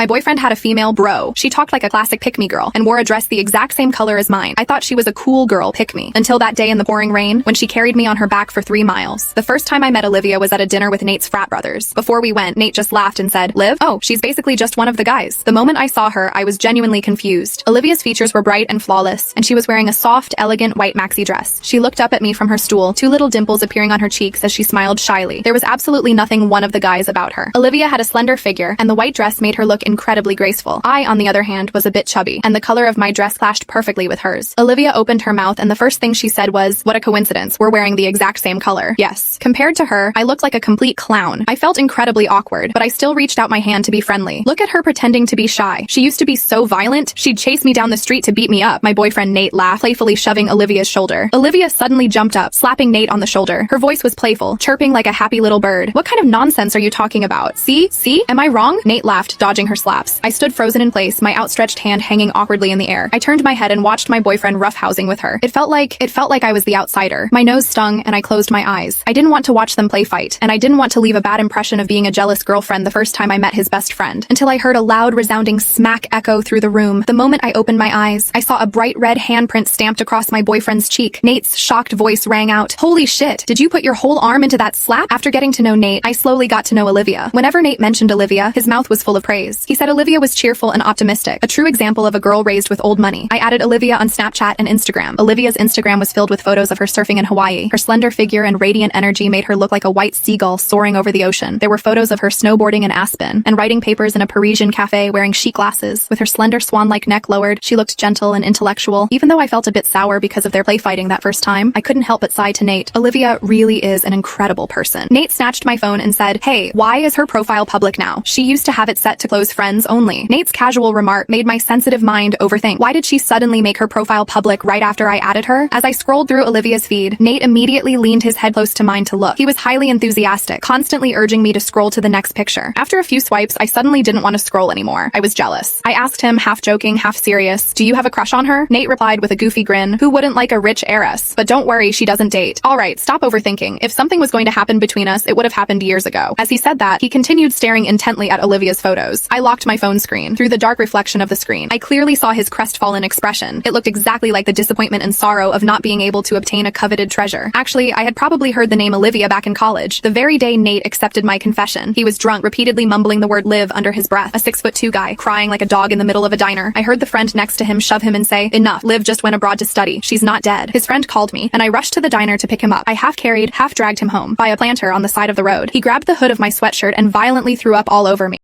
My boyfriend had a female bro. She talked like a classic pick-me girl and wore a dress the exact same color as mine. I thought she was a cool girl pick-me until that day in the pouring rain when she carried me on her back for 3 miles. The first time I met Olivia was at a dinner with Nate's frat brothers. Before we went, Nate just laughed and said, "Liv? Oh, she's basically just one of the guys." The moment I saw her, I was genuinely confused. Olivia's features were bright and flawless, and she was wearing a soft, elegant white maxi dress. She looked up at me from her stool, 2 little dimples appearing on her cheeks as she smiled shyly. There was absolutely nothing one of the guys about her. Olivia had a slender figure, and the white dress made her look incredibly graceful. I, on the other hand, was a bit chubby, and the color of my dress clashed perfectly with hers. Olivia opened her mouth, and the first thing she said was, "What a coincidence, we're wearing the exact same color." Yes. Compared to her, I looked like a complete clown. I felt incredibly awkward, but I still reached out my hand to be friendly. Look at her pretending to be shy. She used to be so violent, she'd chase me down the street to beat me up. My boyfriend Nate laughed, playfully shoving Olivia's shoulder. Olivia suddenly jumped up, slapping Nate on the shoulder. Her voice was playful, chirping like a happy little bird. "What kind of nonsense are you talking about? See? Am I wrong?" Nate laughed, dodging her slaps. I stood frozen in place, my outstretched hand hanging awkwardly in the air. I turned my head and watched my boyfriend roughhousing with her. It felt like I was the outsider. My nose stung, and I closed my eyes. I didn't want to watch them play fight, and I didn't want to leave a bad impression of being a jealous girlfriend the first time I met his best friend, until I heard a loud, resounding smack echo through the room. The moment I opened my eyes, I saw a bright red handprint stamped across my boyfriend's cheek. Nate's shocked voice rang out, "Holy shit, did you put your whole arm into that slap?" After getting to know Nate, I slowly got to know Olivia. Whenever Nate mentioned Olivia, his mouth was full of praise. He said Olivia was cheerful and optimistic, a true example of a girl raised with old money. I added Olivia on Snapchat and Instagram. Olivia's Instagram was filled with photos of her surfing in Hawaii. Her slender figure and radiant energy made her look like a white seagull soaring over the ocean. There were photos of her snowboarding in Aspen and writing papers in a Parisian cafe wearing chic glasses. With her slender swan-like neck lowered, she looked gentle and intellectual. Even though I felt a bit sour because of their play fighting that first time, I couldn't help but sigh to Nate. Olivia really is an incredible person. Nate snatched my phone and said, "Hey, why is her profile public now? She used to have it set to close friends only." Nate's casual remark made my sensitive mind overthink. Why did she suddenly make her profile public right after I added her? As I scrolled through Olivia's feed, Nate immediately leaned his head close to mine to look. He was highly enthusiastic, constantly urging me to scroll to the next picture. After a few swipes, I suddenly didn't want to scroll anymore. I was jealous. I asked him, half joking, half serious, "Do you have a crush on her?" Nate replied with a goofy grin, "Who wouldn't like a rich heiress? But don't worry, she doesn't date." Alright, stop overthinking. If something was going to happen between us, it would have happened years ago. As he said that, he continued staring intently at Olivia's photos. I locked my phone screen. Through the dark reflection of the screen, I clearly saw his crestfallen expression. It looked exactly like the disappointment and sorrow of not being able to obtain a coveted treasure. Actually, I had probably heard the name Olivia back in college, the very day Nate accepted my confession. He was drunk, repeatedly mumbling the word "Liv" under his breath, a 6'2" guy, crying like a dog in the middle of a diner. I heard the friend next to him shove him and say, "Enough, Liv just went abroad to study. She's not dead." His friend called me, and I rushed to the diner to pick him up. I half carried, half dragged him home by a planter on the side of the road. He grabbed the hood of my sweatshirt and violently threw up all over me.